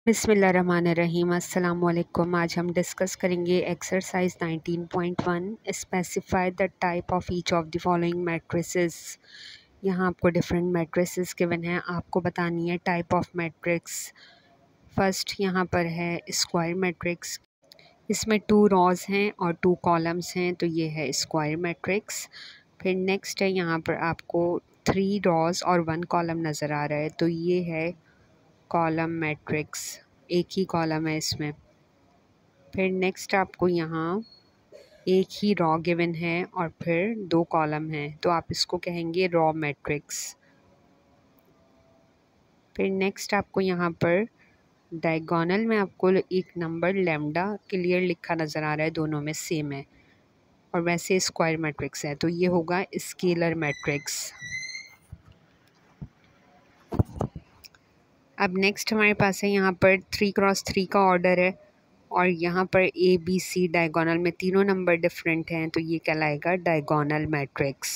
बिस्मिल्लाहिर्रहमानिर्रहीम। अस्सलाम वालेकुम। आज हम डिस्कस करेंगे exercise 19.1 specify the type of each of the following matrices. यहाँ आपको डिफरेंट मैट्रिसेस गिवन है, आपको बतानी है टाइप ऑफ मैट्रिक्स। फर्स्ट यहाँ पर है स्क्वायर मैट्रिक्स, इसमें 2 रॉज हैं और 2 कॉलम्स हैं, तो ये है स्क्वायर मैट्रिक्स। फिर नेक्स्ट है यहाँ पर आपको 3 रॉज और 1 कॉलम नज़र आ रहा है, तो ये है कॉलम मैट्रिक्स, एक ही कॉलम है इसमें। फिर नेक्स्ट आपको यहाँ एक ही रॉ गिवन है और फिर 2 कॉलम हैं, तो आप इसको कहेंगे रॉ मैट्रिक्स। फिर नेक्स्ट आपको यहाँ पर डायगोनल में आपको एक नंबर लैम्डा क्लियर लिखा नज़र आ रहा है, दोनों में सेम है, और वैसे स्क्वायर मैट्रिक्स है, तो ये होगा स्केलर मैट्रिक्स। अब नेक्स्ट हमारे पास है यहाँ पर 3x3 का ऑर्डर है और यहाँ पर ए बी सी डायगोनल में तीनों नंबर डिफरेंट हैं, तो ये कहलाएगा डायगोनल मैट्रिक्स।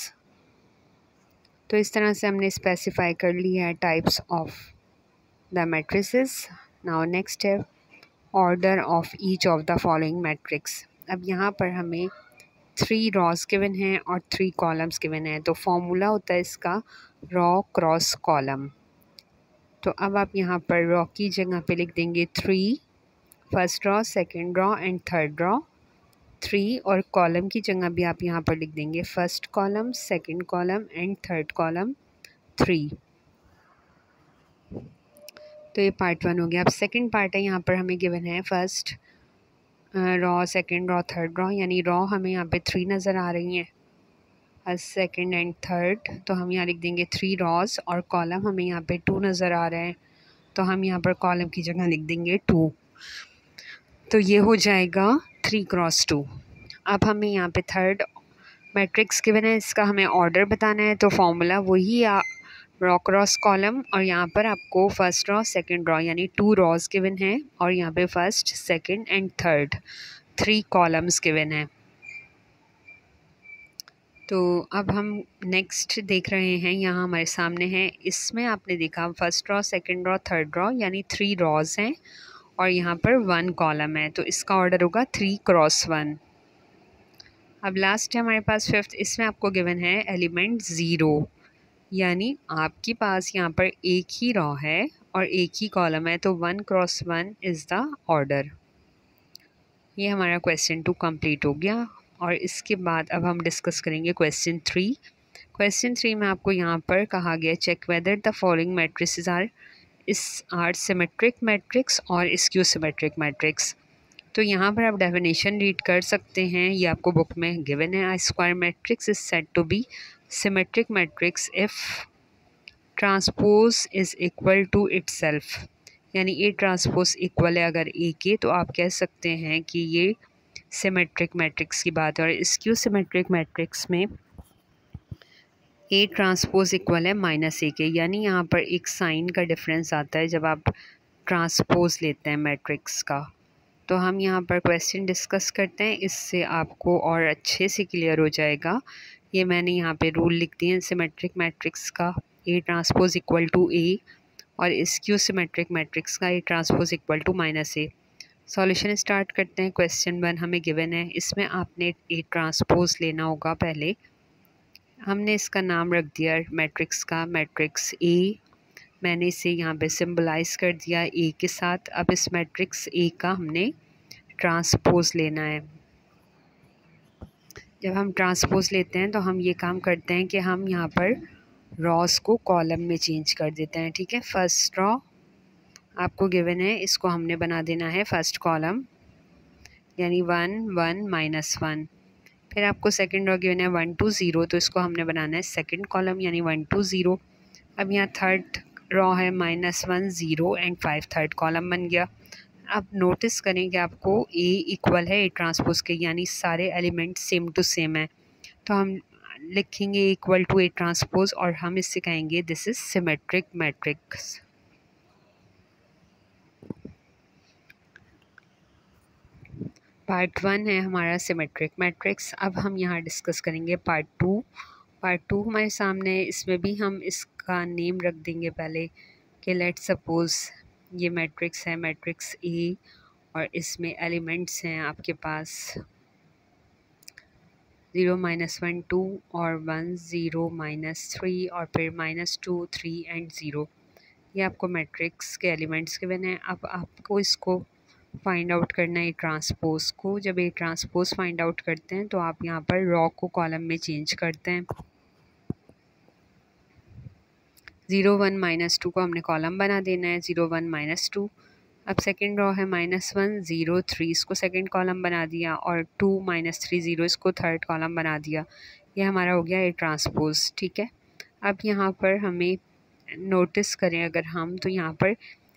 तो इस तरह से हमने स्पेसिफाई कर लिया है types of the matrices. Now next है order of each of the following matrix. अब यहाँ पर हमें 3 रॉज गिवन हैं और 3 कॉलम्स गिवन हैं, तो फॉर्मूला होता है इसका रॉ क्रॉस कॉलम। तो अब आप यहाँ पर रॉ की जगह पे लिख देंगे 3, first raw, second raw and third raw 3, और कॉलम की जगह भी आप यहाँ पर लिख देंगे first column, second column and third column 3। तो ये पार्ट 1 हो गया। अब सेकंड पार्ट है, यहाँ पर हमें गिवन है first raw, second raw, third raw, यानी रॉ हमें यहाँ पे 3 नज़र आ रही हैं, सेकंड एंड थर्ड, तो हम यहाँ लिख देंगे 3 रॉज, और कॉलम हमें यहाँ पे 2 नज़र आ रहे हैं, तो हम यहाँ पर कॉलम की जगह लिख देंगे 2। तो ये हो जाएगा 3x2। अब हमें यहाँ पे थर्ड मैट्रिक्स गिवन है, इसका हमें ऑर्डर बताना है, तो फॉर्मूला वही रॉ क्रॉस कॉलम, और यहाँ पर आपको फर्स्ट रॉ, सेकंड रॉ यानी 2 रॉज गिवन हैं, और यहाँ पे first, second and third 3 columns given हैं। तो अब हम नेक्स्ट देख रहे हैं, यहाँ हमारे सामने है, इसमें आपने देखा first raw, second raw, third raw यानी 3 रॉज हैं और यहाँ पर 1 कॉलम है, तो इसका ऑर्डर होगा 3x1। अब लास्ट है हमारे पास फिफ्थ, इसमें आपको गिवन है एलिमेंट 0, यानी आपके पास यहाँ पर एक ही रॉ है और एक ही कॉलम है, तो 1x1 इज़ द ऑर्डर। ये हमारा क्वेश्चन 2 कंप्लीट हो गया। और इसके बाद अब हम डिस्कस करेंगे क्वेश्चन 3। क्वेश्चन 3 में आपको यहाँ पर कहा गया check whether the following matrices are symmetric matrix और स्क्यू सिमेट्रिक मैट्रिक्स। तो यहाँ पर आप डेफिनेशन रीड कर सकते हैं, ये आपको बुक में गिवन है। Square matrix is said to be symmetric matrix if transpose is equal to itself, यानी ए ट्रांसपोज इक्वल है अगर ए के, तो आप कह सकते हैं कि ये सिमेट्रिक मैट्रिक्स की बात है। और स्क्यू सिमेट्रिक मैट्रिक्स में ए ट्रांसपोज इक्वल है -a के, यानी यहाँ पर एक साइन का डिफरेंस आता है जब आप ट्रांसपोज लेते हैं मैट्रिक्स का। तो हम यहाँ पर क्वेश्चन डिस्कस करते हैं, इससे आपको और अच्छे से क्लियर हो जाएगा। ये मैंने यहाँ पे रूल लिख दिए हैं सिमेट्रिक मैट्रिक्स का, A transpose equal to A, और स्क्यू सिमेट्रिक मैट्रिक्स का A transpose equal to -a। Solution start करते हैं। क्वेश्चन 1 हमें गिवन है, इसमें आपने ए ट्रांसपोज लेना होगा। पहले हमने इसका नाम रख दिया मैट्रिक्स का मैट्रिक्स ए, मैंने इसे यहाँ पे सिंबलाइज कर दिया ए के साथ। अब इस मैट्रिक्स ए का हमने ट्रांसपोज लेना है। जब हम ट्रांसपोज लेते हैं तो हम ये काम करते हैं कि हम यहाँ पर रॉस को कॉलम में चेंज कर देते हैं, ठीक है। फर्स्ट रॉ आपको गिवन है, इसको हमने बना देना है फर्स्ट कॉलम, यानी 1 1 -1। फिर आपको सेकंड रॉ गिवन है 1 2 0, तो इसको हमने बनाना है सेकंड कॉलम, यानी 1 2 0। अब यहाँ थर्ड रॉ है -1 0 एंड 5, थर्ड कॉलम बन गया। अब नोटिस करें कि आपको ए इक्वल है ए ट्रांसपोज के, यानी सारे एलिमेंट सेम टू सेम है, तो हम लिखेंगे इक्वल टू ए ट्रांसपोज, और हम इससे कहेंगे this is symmetric matrix. Part 1 है हमारा सिमेट्रिक मैट्रिक्स। अब हम यहाँ डिस्कस करेंगे पार्ट 2। पार्ट 2 हमारे सामने है, इसमें भी हम इसका नेम रख देंगे पहले कि लेट सपोज ये मैट्रिक्स है, मैट्रिक्स ए, और इसमें एलिमेंट्स हैं आपके पास 0 -1 2 और 1 0 -3 और फिर -2 3 एंड 0। ये आपको मैट्रिक्स के एलिमेंट्स गिवन हैं। अब आपको इसको फाइंड आउट करना है ट्रांसपोज को। जब ये ट्रांसपोज फाइंड आउट करते हैं तो आप यहाँ पर रॉ को कॉलम में चेंज करते हैं। 0 1 -2 को हमने कॉलम बना देना है, 0 1 -2। अब सेकंड रॉ है -1 0 3, इसको सेकंड कॉलम बना दिया, और 2 -3 0 इसको थर्ड कॉलम बना दिया। ये हमारा हो गया ए ट्रांसपोज। ठीक है, अब यहाँ पर हमें नोटिस करें अगर हम, तो यहाँ पर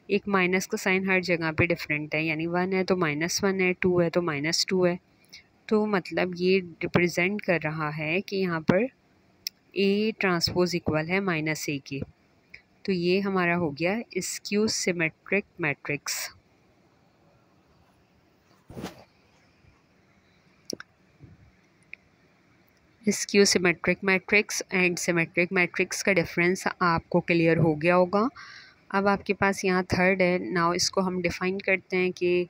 एक माइनस का साइन हर जगह पे डिफरेंट है, यानी 1 है तो -1 है, 2 है तो -2 है। तो मतलब ये रिप्रेजेंट कर रहा है कि यहाँ पर ए ट्रांसपोज इक्वल है -a के। तो ये हमारा हो गया skew symmetric matrix. Skew symmetric matrix and symmetric matrix का डिफरेंस आपको क्लियर हो गया होगा। अब आपके पास यहाँ थर्ड है। नाउ इसको हम डिफ़ाइन करते हैं कि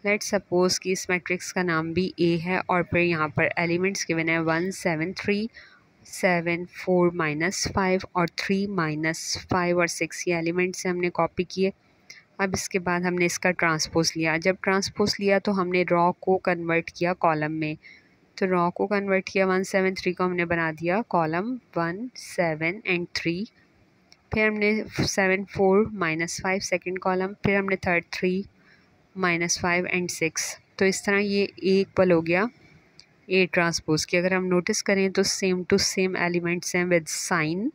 लेट्स सपोज कि इस मैट्रिक्स का नाम भी ए है, और फिर यहाँ पर एलिमेंट्स गिवन है 1 7 3 7 4 -5 और 3 -5 और 6। ये एलिमेंट्स से हमने कॉपी किए। अब इसके बाद हमने इसका ट्रांसपोज लिया। जब ट्रांसपोज लिया तो हमने रॉ को कन्वर्ट किया कॉलम में। तो रॉ को कन्वर्ट किया, 1 7 3 को हमने बना दिया कॉलम 1 7 एंड 3। फिर हमने 7 4 -5 सेकंड कॉलम, फिर हमने थर्ड 3 -5 एंड 6। तो इस तरह ये एक पल हो गया ए ट्रांसपोज की। अगर हम नोटिस करें तो सेम टू सेम एलिमेंट्स हैं विद साइन,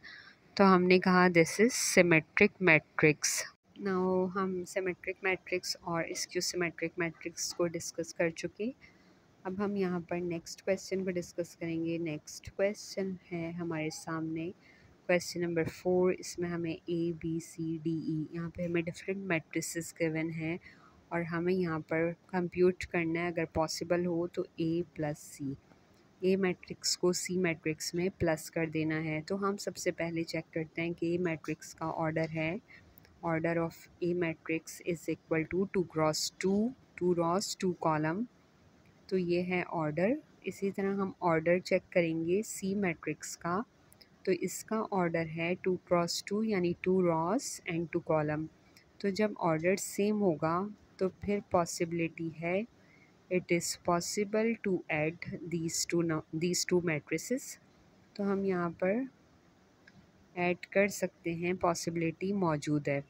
तो हमने कहा this is symmetric matrix. Now हम सिमेट्रिक मैट्रिक्स और स्क्यू सिमेट्रिक मैट्रिक्स को डिस्कस कर चुके। अब हम यहाँ पर नेक्स्ट क्वेश्चन को डिस्कस करेंगे। नेक्स्ट क्वेश्चन है हमारे सामने क्वेश्चन नंबर 4। इसमें हमें A B C D E, यहाँ पे हमें डिफरेंट मैट्रिसेस गिवन हैं और हमें यहाँ पर कंप्यूट करना है, अगर पॉसिबल हो तो ए प्लस सी। ए मैट्रिक्स को सी मैट्रिक्स में प्लस कर देना है। तो हम सबसे पहले चेक करते हैं कि ए मैट्रिक्स का ऑर्डर है, order of A matrix is equal to 2 cross 2, 2 rows 2 column. तो ये है ऑर्डर। इसी तरह हम ऑर्डर चेक करेंगे सी मैट्रिक्स का। तो इसका ऑर्डर है 2 क्रॉस 2 यानी 2 रॉस एंड 2 कॉलम। तो जब ऑर्डर सेम होगा तो फिर पॉसिबिलिटी है, it is possible to add these two matrices. तो हम यहाँ पर ऐड कर सकते हैं, पॉसिबिलिटी मौजूद है।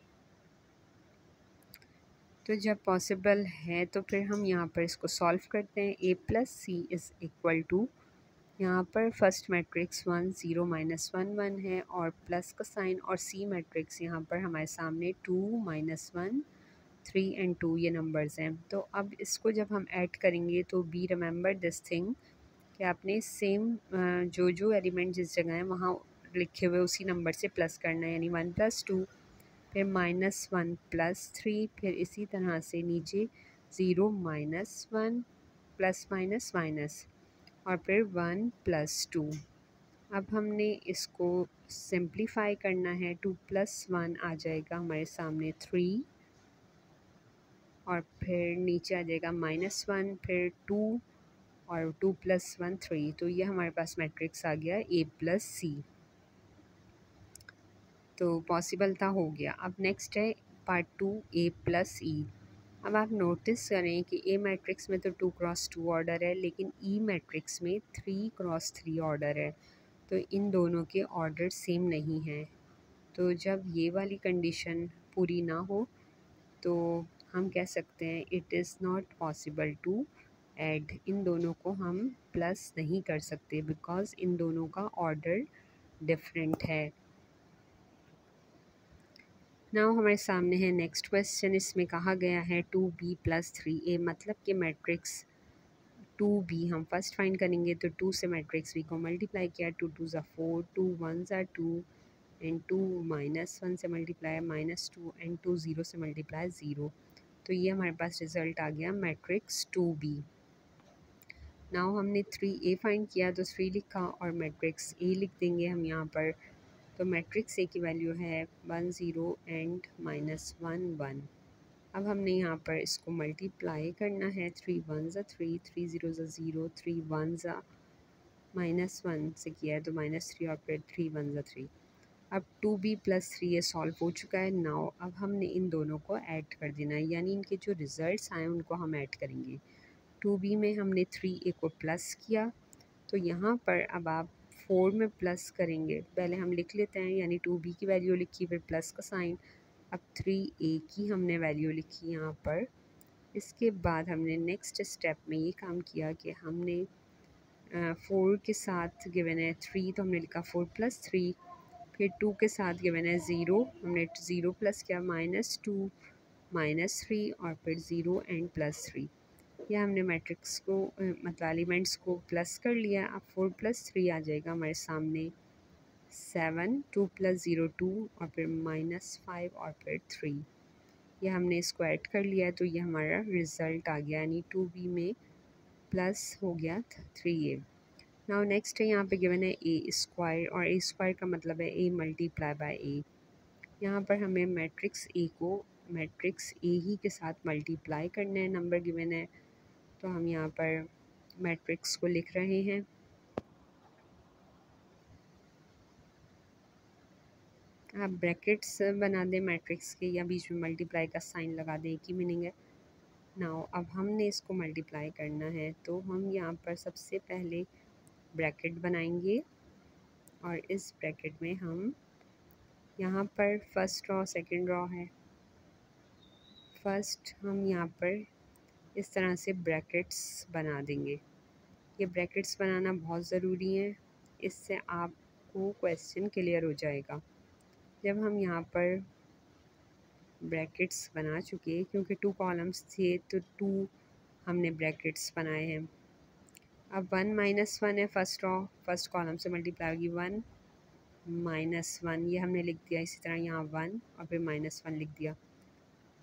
तो जब पॉसिबल है तो फिर हम यहाँ पर इसको सॉल्व करते हैं। A plus C is equal to, यहाँ पर फर्स्ट मैट्रिक्स 1 0 -1 1 है और प्लस का साइन, और सी मैट्रिक्स यहाँ पर हमारे सामने 2 -1 3 एंड 2 ये नंबर्स हैं। तो अब इसको जब हम ऐड करेंगे तो बी रिमेंबर दिस थिंग कि आपने सेम जो जो एलिमेंट जिस जगह है वहाँ लिखे हुए उसी नंबर से प्लस करना है, यानी 1 + 2, फिर -1 + 3, फिर इसी तरह से नीचे 0 -1 प्लस माइनस माइनस और फिर 1 + 2। अब हमने इसको सिंप्लीफाई करना है। 2 + 1 आ जाएगा हमारे सामने 3, और फिर नीचे आ जाएगा -1, फिर 2 और 2 + 1 3। तो ये हमारे पास मैट्रिक्स आ गया ए प्लस सी। तो पॉसिबल था, हो गया। अब नेक्स्ट है पार्ट 2 ए प्लस ई। अब आप नोटिस करें कि ए मैट्रिक्स में तो 2 क्रॉस 2 ऑर्डर है, लेकिन ई मैट्रिक्स में 3 क्रॉस 3 ऑर्डर है। तो इन दोनों के ऑर्डर सेम नहीं हैं। तो जब ये वाली कंडीशन पूरी ना हो तो हम कह सकते हैं it is not possible to add. इन दोनों को हम प्लस नहीं कर सकते बिकॉज़ इन दोनों का ऑर्डर डिफरेंट है। नाउ हमारे सामने है नेक्स्ट क्वेश्चन। इसमें कहा गया है 2b + 3a, मतलब कि मैट्रिक्स 2b हम फर्स्ट फाइंड करेंगे तो 2 से मैट्रिक्स b को मल्टीप्लाई किया, 2 2 ज़ा 4, 2 1 ज़ा 2 एंड 2 -1 से मल्टीप्लाई -2 एंड 2 0 से मल्टीप्लाई 0। तो ये हमारे पास रिज़ल्ट आ गया मैट्रिक्स 2b। नाउ हमने 3a फाइंड किया तो 3 लिखा और मैट्रिक्स a लिख देंगे हम यहाँ पर। तो मैट्रिक्स ए की वैल्यू है 1 0 एंड -1 1। अब हमने यहाँ पर इसको मल्टीप्लाई करना है, 3 1 ज़ा 3, 3 0 ज़ा 0, 3 1 ज़ा -1 से किया है तो -3 और फिर 3 1 ज़ा 3। अब 2b+3 ये सॉल्व हो चुका है। नाउ अब हमने इन दोनों को ऐड कर देना है, यानी इनके जो रिज़ल्ट्स आए उनको हम ऐड करेंगे। 2b में हमने 3a को प्लस किया, तो यहाँ पर अब आप 4 में प्लस करेंगे। पहले हम लिख लेते हैं, यानी 2b की वैल्यू लिखी, फिर प्लस का साइन। अब 3a की हमने वैल्यू लिखी यहाँ पर। इसके बाद हमने नेक्स्ट स्टेप में ये काम किया कि हमने 4 के साथ गिवन है 3, तो हमने लिखा 4 + 3। फिर 2 के साथ गिवन है 0, हमने 0 प्लस किया, -2 -3 और फिर 0 एंड +3। यह हमने मैट्रिक्स को मतलब एलिमेंट्स को प्लस कर लिया। अब 4 + 3 आ जाएगा हमारे सामने 7, 2 + 0 2 और फिर -5 और फिर 3। यह हमने इसको ऐड कर लिया, तो ये हमारा रिज़ल्ट आ गया, यानी 2b में प्लस हो गया 3a। नाउ नेक्स्ट है यहाँ पे गिवन है a² और a² का मतलब है a × a। यहाँ पर हमें मैट्रिक्स ए को मैट्रिक्स ए ही के साथ मल्टीप्लाई करना है, नंबर गिवन है तो हम यहाँ पर मैट्रिक्स को लिख रहे हैं। आप ब्रैकेट्स बना दें मैट्रिक्स के या बीच में मल्टीप्लाई का साइन लगा दें, एक ही मीनिंग है। नाउ अब हमने इसको मल्टीप्लाई करना है, तो हम यहाँ पर सबसे पहले ब्रैकेट बनाएंगे और इस ब्रैकेट में हम यहाँ पर फर्स्ट रॉ सेकंड रॉ है। फर्स्ट हम यहाँ पर इस तरह से ब्रैकेट्स बना देंगे। ये ब्रैकेट्स बनाना बहुत ज़रूरी है, इससे आपको क्वेश्चन क्लियर हो जाएगा। जब हम यहाँ पर ब्रैकेट्स बना चुके, क्योंकि 2 कॉलम्स थे तो 2 हमने ब्रैकेट्स बनाए हैं। अब 1 - 1 है फर्स्ट रॉ, फर्स्ट कॉलम से मल्टीप्लाई होगी 1 -1, ये हमने लिख दिया। इसी तरह यहाँ 1 और फिर -1 लिख दिया।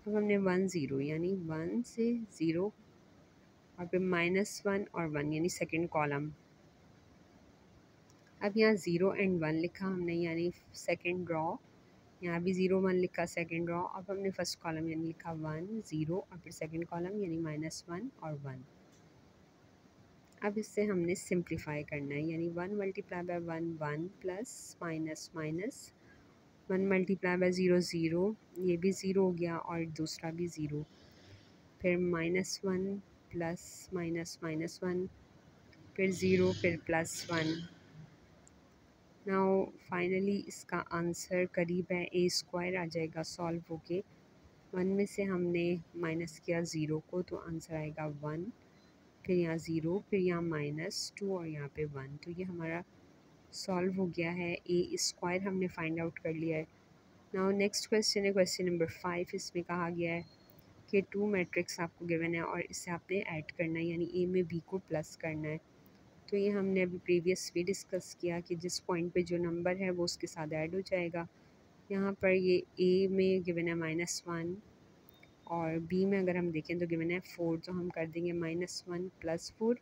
अब हमने 1 0 यानी 1 से 0 और फिर -1 और 1 यानी सेकंड कॉलम। अब यहाँ 0 एंड 1 लिखा हमने, यानी सेकंड रॉ। यहाँ भी 0 1 लिखा सेकंड रॉ। अब हमने फर्स्ट कॉलम यानी लिखा 1 0 और फिर सेकंड कॉलम यानी -1 और 1। अब इससे हमने सिंप्लीफाई करना है, यानी 1 × 1 1 प्लस माइनस माइनस 1 × 0 0, ये भी 0 हो गया और दूसरा भी 0। फिर -1 प्लस माइनस -1, फिर 0, फिर +1। नाउ फाइनली इसका आंसर करीब है a² आ जाएगा सॉल्व होके। 1 में से हमने माइनस किया 0 को, तो आंसर आएगा 1, फिर यहाँ 0, फिर यहाँ -2 और यहाँ पे 1। तो ये हमारा सॉल्व हो गया है, a² हमने फाइंड आउट कर लिया है। नाउ नेक्स्ट क्वेश्चन है क्वेश्चन नंबर 5। इसमें कहा गया है कि 2 मैट्रिक्स आपको गिवन है और इसे आपने ऐड करना है, यानी a में b को प्लस करना है। तो ये हमने अभी प्रीवियस भी डिस्कस किया कि जिस पॉइंट पे जो नंबर है वो उसके साथ ऐड हो जाएगा। यहाँ पर ये a में गिवन है -1 और b में अगर हम देखें तो गिवन है 4, तो हम कर देंगे -1 + 4।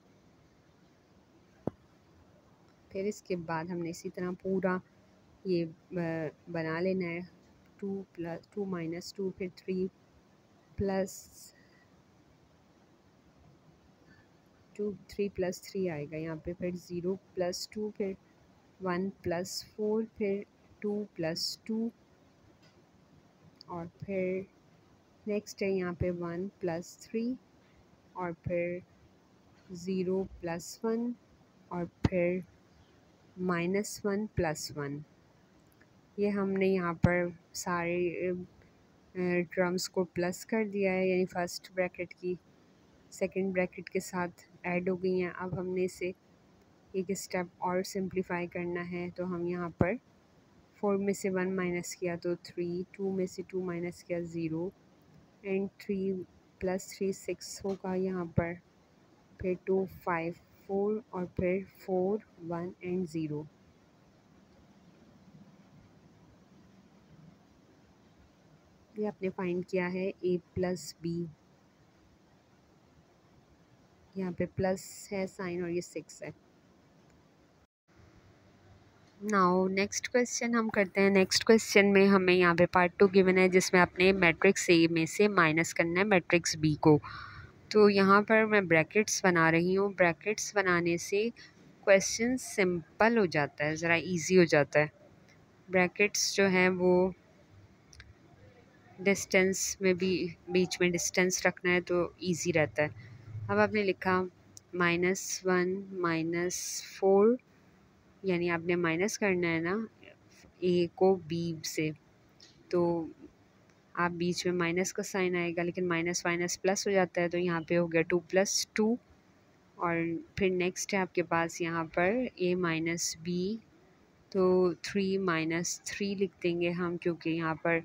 फिर इसके बाद हमने इसी तरह पूरा ये बना लेना है, 2 - 2 फिर 3 + 3 आएगा यहाँ पे, फिर 0 + 2, फिर 1 + 4, फिर 2 + 2 और फिर नेक्स्ट है यहाँ पे 1 + 3 और फिर 0 + 1 और फिर -1 + 1। ये हमने यहाँ पर सारे टर्म्स को प्लस कर दिया है, यानी फर्स्ट ब्रैकेट की सेकंड ब्रैकेट के साथ ऐड हो गई हैं। अब हमने इसे एक स्टेप और सिंप्लीफाई करना है, तो हम यहाँ पर 4 में से 1 माइनस किया तो 3, 2 में से 2 माइनस किया 0 एंड 3 + 3 6 होगा यहाँ पर, फिर 2 5 4 और फिर 4 1 एंड 0। ये आपने फाइंड किया है a + b, यहाँ पे प्लस है साइन और ये 6 है। नाउ नेक्स्ट क्वेश्चन हम करते हैं। नेक्स्ट क्वेश्चन में हमें यहाँ पे पार्ट 2 गिवन है, जिसमें अपने मैट्रिक्स ए में से माइनस करना है मैट्रिक्स बी को। तो यहाँ पर मैं ब्रैकेट्स बना रही हूँ। ब्रैकेट्स बनाने से क्वेश्चन सिंपल हो जाता है, ज़रा इजी हो जाता है। ब्रैकेट्स जो हैं वो डिस्टेंस में भी बीच में डिस्टेंस रखना है तो इजी रहता है। अब आपने लिखा -1 -4, यानी आपने माइनस करना है ना ए को बी से, तो आप बीच में माइनस का साइन आएगा, लेकिन माइनस माइनस प्लस हो जाता है, तो यहाँ पे हो गया 2 + 2। और फिर नेक्स्ट है आपके पास यहाँ पर a माइनस बी, तो 3 - 3 लिख देंगे हम, क्योंकि यहाँ पर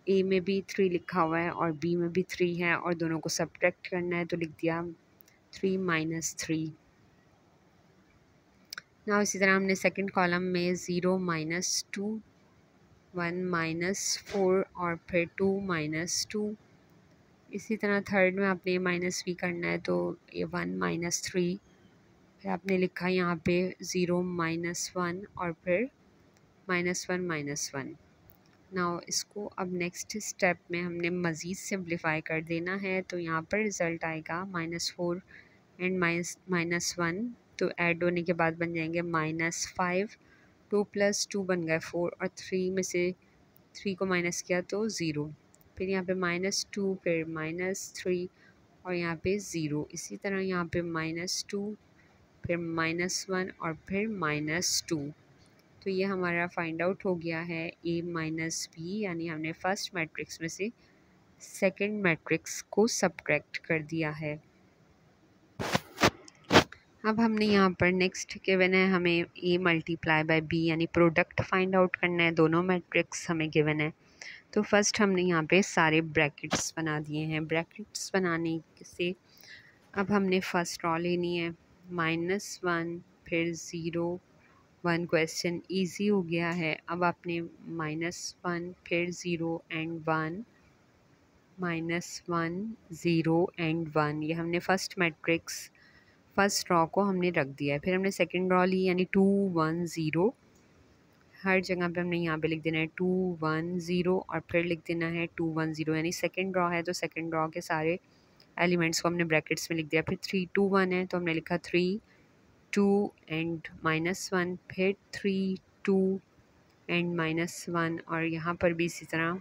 a में भी 3 लिखा हुआ है और b में भी 3 है और दोनों को सब्ट्रैक्ट करना है, तो लिख दिया 3 - 3। ना इसी तरह हमने सेकंड कॉलम में 0 - 2, 1 - 4 और फिर 2 - 2। इसी तरह थर्ड में आपने माइनस भी करना है, तो ये 1 - 3। फिर आपने लिखा यहाँ पे 0 - 1 और फिर -1 - 1। नाउ इसको अब नेक्स्ट स्टेप में हमने मज़ीद सिंप्लीफाई कर देना है, तो यहाँ पर रिज़ल्ट आएगा -4 एंड -1, तो ऐड होने के बाद बन जाएंगे -5। 2 + 2 बन गए 4 और 3 में से 3 को माइनस किया तो 0। फिर यहाँ पे -2, फिर -3 और यहाँ पे 0। इसी तरह यहाँ पे -2, फिर -1 और फिर -2। तो ये हमारा फाइंड आउट हो गया है a माइनस बी, यानी हमने फर्स्ट मैट्रिक्स में से सेकंड मैट्रिक्स को सब्ट्रैक्ट कर दिया है। अब हमने यहाँ पर नेक्स्ट गिवन है हमें a मल्टीप्लाई बाय b, यानी प्रोडक्ट फाइंड आउट करना है। दोनों मैट्रिक्स हमें गिवन है, तो फर्स्ट हमने यहाँ पे सारे ब्रैकेट्स बना दिए हैं। ब्रैकेट्स बनाने से अब हमने फर्स्ट रॉ लेनी है, -1 फिर 0 1। क्वेश्चन इजी हो गया है। अब आपने -1 फिर 0 एंड 1, -1 0 एंड 1, ये हमने फर्स्ट मैट्रिक्स फर्स्ट रॉ को हमने रख दिया है। फिर हमने सेकंड रॉ ली, यानी 2 1 0। हर जगह पे हमने यहाँ पे लिख देना है 2 1 0 और फिर लिख देना है 2 1 0, यानी सेकंड रॉ है तो सेकंड रॉ के सारे एलिमेंट्स को हमने ब्रैकेट्स में लिख दिया। फिर 3 2 1 है तो हमने लिखा 3 2 एंड -1, फिर 3 2 एंड -1, और यहाँ पर भी इसी तरह।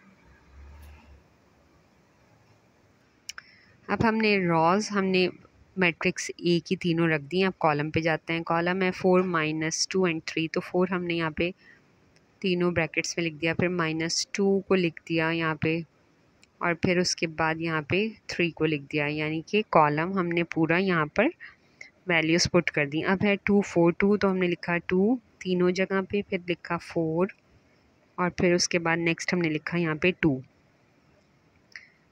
अब हमने रॉज हमने मैट्रिक्स ए की तीनों रख दी हैं। अब कॉलम पे जाते हैं। कॉलम है 4 -2 एंड 3, तो 4 हमने यहाँ पे तीनों ब्रैकेट्स में लिख दिया, फिर -2 को लिख दिया यहाँ पे, और फिर उसके बाद यहाँ पे 3 को लिख दिया, यानी कि कॉलम हमने पूरा यहाँ पर वैल्यूज़ पुट कर दी। अब है 2 4 2, तो हमने लिखा 2 तीनों जगह पे, फिर लिखा 4 और फिर उसके बाद नेक्स्ट हमने लिखा यहाँ पे 2।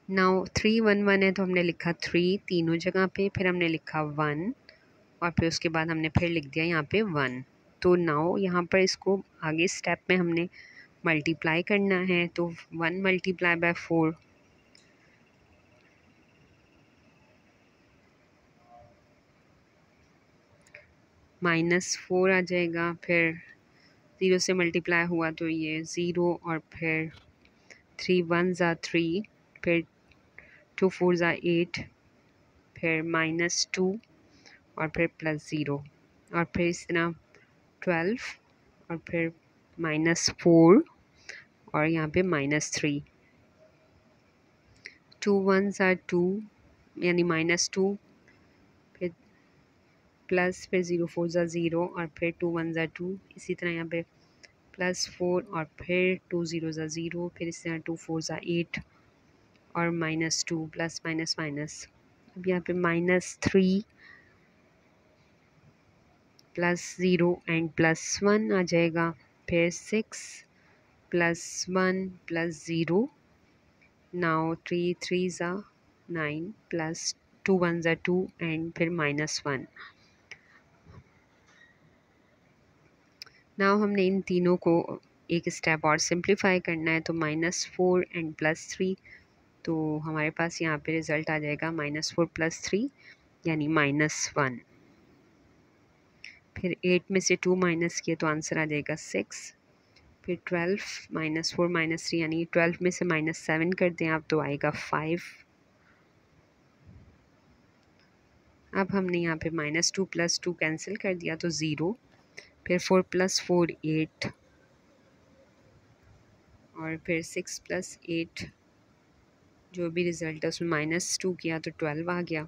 नाउ 3 1 1 है तो हमने लिखा 3 तीनों जगह पे, फिर हमने लिखा 1 और फिर उसके बाद हमने फिर लिख दिया यहाँ पे 1। तो नाउ यहाँ पर इसको आगे स्टेप में हमने मल्टीप्लाई करना है, तो 1 × 4 -4 आ जाएगा, फिर 0 से मल्टीप्लाई हुआ तो ये 0 और फिर 3 1 ज़ा 3, फिर 2 4 ज़ा 8, फिर -2 और फिर +0 और फिर इस तरह 12 और फिर -4 और यहाँ पे -3। 2 1 ज़ा 2 यानी -2, फिर प्लस, फिर 0 4 ज़ा 0 और फिर 2 1 ज़ा 2। इसी तरह यहाँ पे +4 और फिर 2 0 ज़ा 0, फिर इस तरह 2 4 ज़ा 8 और -2 प्लस माइनस माइनस। अब यहाँ पे -3 +0 एंड +1 आ जाएगा, फिर 6 +1 +0। नाउ 3 3 ज़ा 9 प्लस 2 1 ज़ा 2 एंड फिर -1। नाउ हमने इन तीनों को एक स्टेप और सिंप्लीफाई करना है, तो -4 एंड +3, तो हमारे पास यहाँ पे रिज़ल्ट आ जाएगा -4 + 3 यानी -1। फिर 8 में से 2 माइनस किए तो आंसर आ जाएगा 6। फिर 12 -4 -3 यानी 12 में से -7 कर दें आप तो आएगा 5। अब हमने यहाँ पे -2 + 2 कैंसिल कर दिया तो 0। फिर 4 + 4 8 और फिर 6 + 8 जो भी रिज़ल्ट है उसमें -2 किया तो 12 आ गया।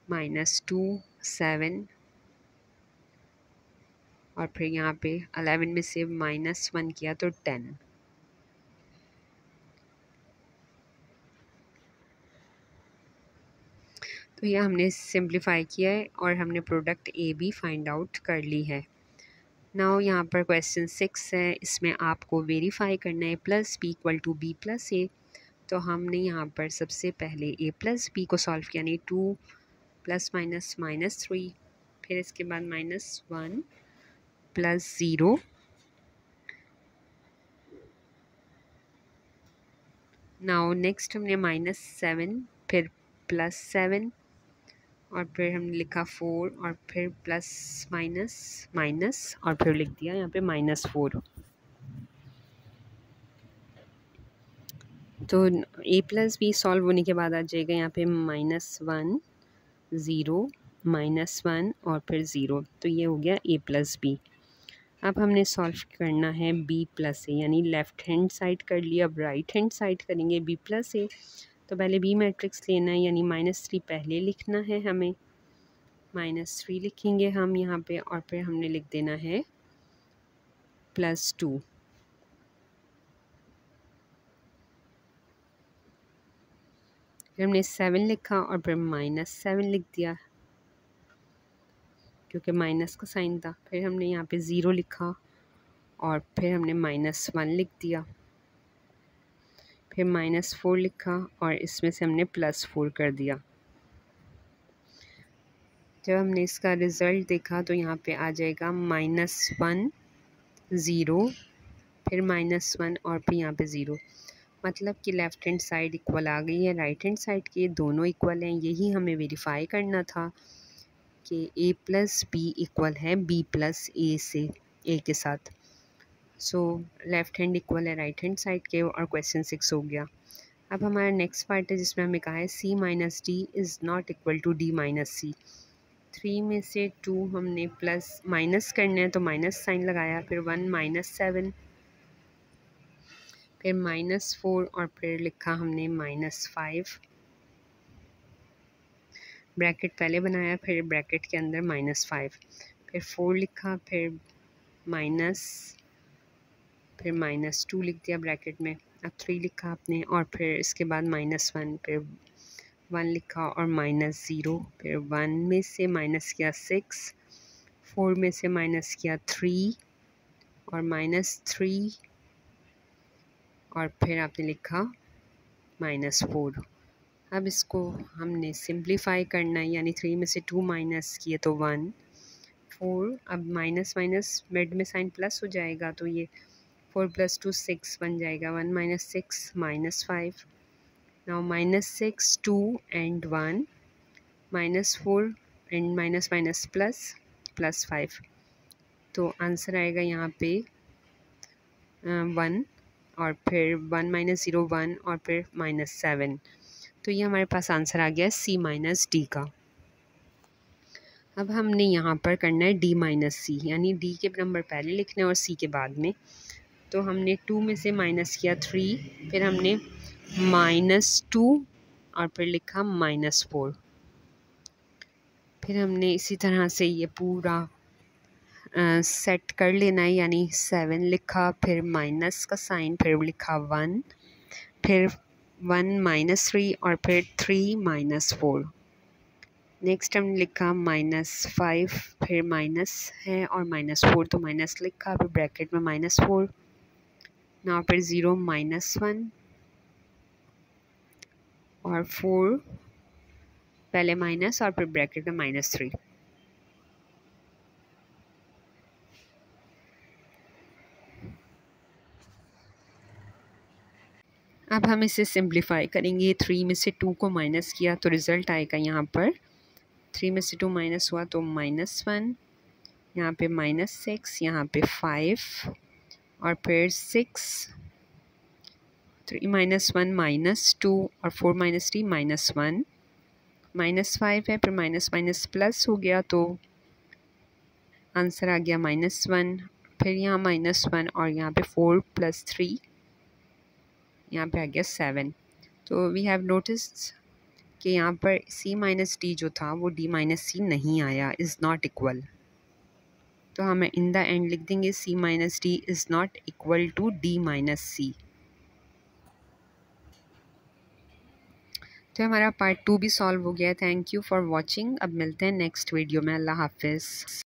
-2 7 और फिर यहाँ पे 11 में से -1 किया तो 10। तो यह हमने सिंप्लीफाई किया है और हमने product A B find out कर ली है। नाउ यहाँ पर क्वेश्चन 6 है, इसमें आपको वेरीफाई करना है +b = b + a। तो हमने यहाँ पर सबसे पहले a + b को सॉल्व किया, यानी 2 ± -3, फिर इसके बाद -1 + 0 नाउ नेक्स्ट हमने -7 फिर +7 और फिर हमने लिखा 4 और फिर प्लस माइनस और फिर लिख दिया यहाँ पे -4। तो a + b सॉल्व होने के बाद आ जाएगा यहाँ पे -1 0 -1 और फिर 0। तो ये हो गया a + b। अब हमने सॉल्व करना है b + a, यानी लेफ़्ट हैंड साइड कर लिया, अब राइट हैंड साइड करेंगे b + a। तो पहले b मैट्रिक्स लेना है, यानी -3 पहले लिखना है हमें, -3 लिखेंगे हम यहाँ पे और फिर हमने लिख देना है +2। फिर हमने 7 लिखा और फिर -7 लिख दिया क्योंकि माइनस का साइन था। फिर हमने यहाँ पे 0 लिखा और फिर हमने -1 लिख दिया, फिर -4 लिखा और इसमें से हमने +4 कर दिया। जब हमने इसका रिज़ल्ट देखा तो यहाँ पे आ जाएगा -1 0 फिर -1 और फिर यहाँ पे 0, मतलब कि लेफ़्ट हैंड साइड इक्वल आ गई है राइट हैंड साइड के, दोनों इक्वल हैं। यही हमें वेरीफाई करना था कि a + b इक्वल है b + a से, a के साथ। सो लेफ़्ट हैंड इक्वल है राइट हैंड साइड के और क्वेश्चन 6 हो गया। अब हमारा नेक्स्ट पार्ट है जिसमें हमें कहा है c - d is not equal to d - c। 3 में से 2 हमने प्लस माइनस करना है तो माइनस साइन लगाया, फिर 1 -7 फिर -4 और फिर लिखा हमने -5। ब्रैकेट पहले बनाया फिर ब्रैकेट के अंदर -5, फिर 4 लिखा, फिर माइनस, फिर -2 लिख दिया ब्रैकेट में। अब 3 लिखा आपने और फिर इसके बाद -1, फिर 1 लिखा और -0, फिर 1 में से माइनस किया 6, 4 में से माइनस किया 3 और -3 और फिर आपने लिखा -4। अब इसको हमने सिंप्लीफाई करना है, यानी 3 में से 2 माइनस किए तो 1, 4, अब माइनस माइनस मिड में साइन प्लस हो जाएगा तो ये 4 + 2 6 बन जाएगा, 1 - 6 -5। Now -6 2 and 1 -4 and minus minus plus 5। तो आंसर आएगा यहाँ पे 1 और फिर 1 - 0 1 और फिर -7। तो ये हमारे पास आंसर आ गया c - d का। अब हमने यहाँ पर करना है d - c, यानी d के नंबर पहले लिखने और c के बाद में। तो हमने 2 में से माइनस किया 3, फिर हमने -2 और फिर लिखा -4। फिर हमने इसी तरह से ये पूरा सेट कर लेना है, यानी 7 लिखा, फिर माइनस का साइन, फिर लिखा 1, फिर 1 -3 और फिर 3 -4। नेक्स्ट हमने लिखा -5, फिर माइनस है और -4 तो माइनस लिखा, फिर ब्रैकेट में -4 ना, फिर 0 -1 और 4 पहले माइनस और फिर ब्रैकेट में -3। अब हम इसे सिंप्लीफाई करेंगे। 3 में से 2 को माइनस किया तो रिज़ल्ट आएगा यहाँ पर 3 में से 2 माइनस हुआ तो -1, यहाँ पे -6, यहाँ पे 5 और फिर 6, 3 - 1 -2 और 4 - 3 -1, -5 है, फिर माइनस माइनस प्लस हो गया तो आंसर आ गया -1, फिर यहाँ -1 और यहाँ पे 4 + 3, यहाँ पे आ गया 7। तो वी हैव नोटिस्ड कि यहाँ पर C - D जो था वो D - C नहीं आया, इज़ नॉट इक्वल। तो हमें इन द एंड लिख देंगे C - D is not equal to D - C। तो हमारा पार्ट 2 भी सॉल्व हो गया। Thank you for watching. अब मिलते हैं नेक्स्ट वीडियो में। अल्लाह हाफिज़।